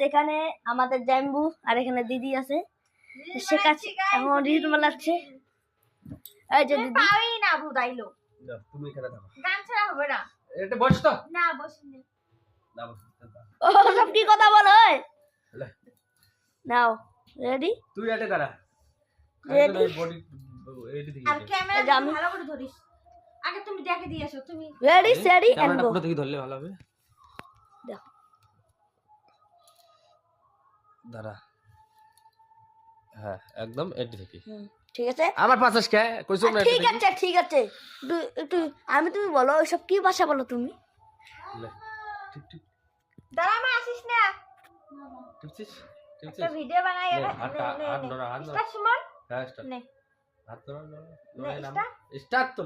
এখানে আমাদের জাম্বু আর এখানে দিদি আছে শেখাচ্ছে এখন রিদম লাগছে এই যে দিদি পারি না বুদাইলো তুমি এখানে থাকো গান ছাড়া হবে না এটা বস তো না বসিনি না বস ও সব কি কথা বল ওই নাও রেডি তুই এটা দাঁড়া রেডি বডি এডি দিকে আর ক্যামেরা এই যে আমি- ভালো করে ধরিস আগে তুমি দেখে দিয়ে এসো তুমি রেডি সেডি এন্ড ক্যামেরাটা গো পুরো দিকে ধরলে ভালো হবে দেখো দাঁড়া হ্যাঁ একদম এডি থেকে ঠিক আছে আমার পাশাস কে কইছো না ঠিক আছে ঠিক আছে একটু আমি তুমি বলো সব কি ভাষা বলো তুমি ঠিক ঠিক দাঁড়া মা আসিস না ঠিক একটা ভিডিও বানাই নে, হাত ধরো, হাত ধরো। স্টার্ট সুমন হ্যাঁ স্টার্ট নে হাত ধরো নে, নাম start? স্টার্ট তো